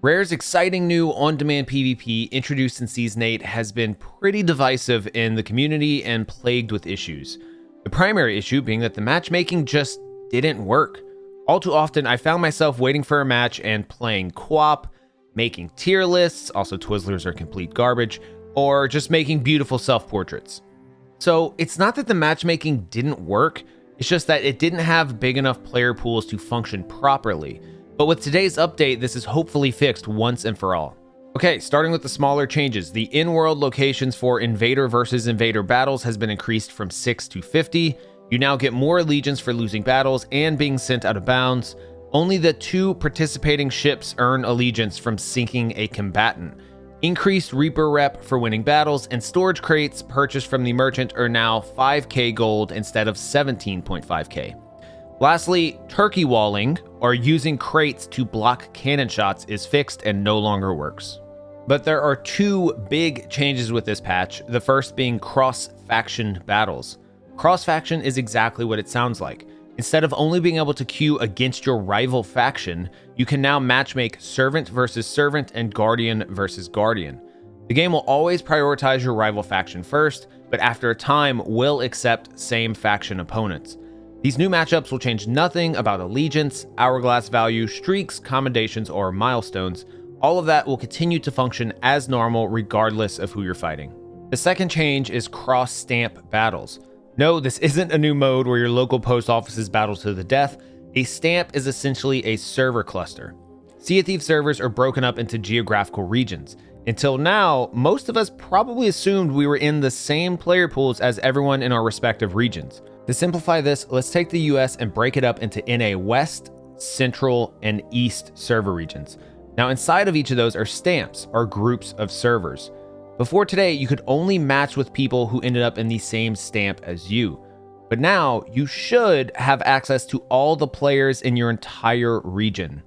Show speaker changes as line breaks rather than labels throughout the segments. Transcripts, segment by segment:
Rare's exciting new on-demand PvP introduced in Season 8 has been pretty divisive in the community and plagued with issues. The primary issue being that the matchmaking just didn't work. All too often, I found myself waiting for a match and playing co-op, making tier lists, also Twizzlers are complete garbage, or just making beautiful self-portraits. So it's not that the matchmaking didn't work, it's just that it didn't have big enough player pools to function properly. But with today's update, this is hopefully fixed once and for all. Okay, starting with the smaller changes, the in-world locations for invader versus invader battles has been increased from 6 to 50. You now get more allegiance for losing battles and being sent out of bounds. Only the 2 participating ships earn allegiance from sinking a combatant. Increased Reaper rep for winning battles, and storage crates purchased from the merchant are now 5k gold instead of 17.5k. Lastly, turkey walling, or using crates to block cannon shots, is fixed and no longer works. But there are 2 big changes with this patch, the first being cross-faction battles. Cross-faction is exactly what it sounds like. Instead of only being able to queue against your rival faction, you can now matchmake servant versus servant and guardian versus guardian. The game will always prioritize your rival faction first, but after a time will accept same faction opponents. These new matchups will change nothing about allegiance, hourglass value, streaks, commendations, or milestones. All of that will continue to function as normal regardless of who you're fighting. The second change is cross-stamp battles. No, this isn't a new mode where your local post offices battle to the death. A stamp is essentially a server cluster. Sea of Thieves servers are broken up into geographical regions. Until now, most of us probably assumed we were in the same player pools as everyone in our respective regions. To simplify this, let's take the US and break it up into NA West, Central, and East server regions. Now inside of each of those are stamps, or groups of servers. Before today, you could only match with people who ended up in the same stamp as you. But now, you should have access to all the players in your entire region.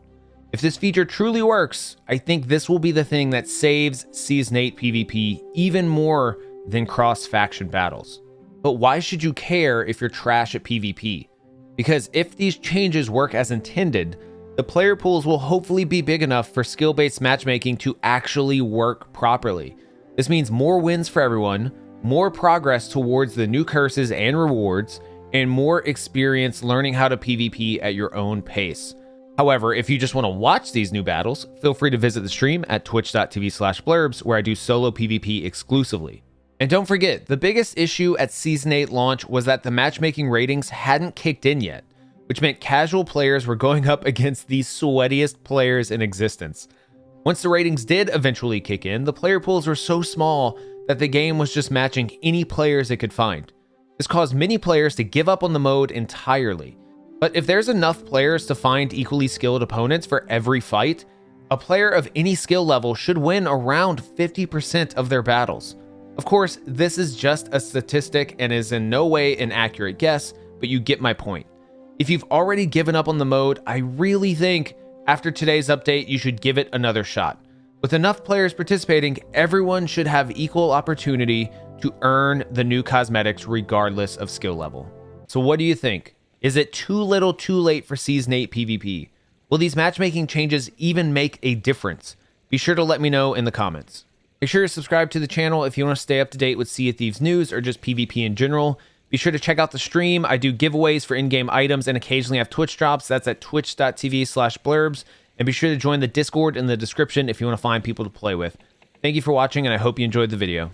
If this feature truly works, I think this will be the thing that saves Season 8 PvP even more than cross-faction battles. But why should you care if you're trash at PvP? Because if these changes work as intended, the player pools will hopefully be big enough for skill-based matchmaking to actually work properly. This means more wins for everyone, more progress towards the new curses and rewards, and more experience learning how to PvP at your own pace. However, if you just want to watch these new battles, feel free to visit the stream at twitch.tv/blurbs, where I do solo PvP exclusively. And don't forget, the biggest issue at Season 8 launch was that the matchmaking ratings hadn't kicked in yet, which meant casual players were going up against the sweatiest players in existence. Once the ratings did eventually kick in, the player pools were so small that the game was just matching any players it could find. This caused many players to give up on the mode entirely. But if there's enough players to find equally skilled opponents for every fight, a player of any skill level should win around 50% of their battles. Of course, this is just a statistic and is in no way an accurate guess, but you get my point. If you've already given up on the mode, I really think after today's update, you should give it another shot. With enough players participating, everyone should have equal opportunity to earn the new cosmetics regardless of skill level. So what do you think? Is it too little too late for Season 8 PvP? Will these matchmaking changes even make a difference? Be sure to let me know in the comments. Make sure to subscribe to the channel if you want to stay up to date with Sea of Thieves news or just PvP in general. Be sure to check out the stream. I do giveaways for in-game items and occasionally have Twitch drops. That's at twitch.tv/blurbs. And be sure to join the Discord in the description if you want to find people to play with. Thank you for watching, and I hope you enjoyed the video.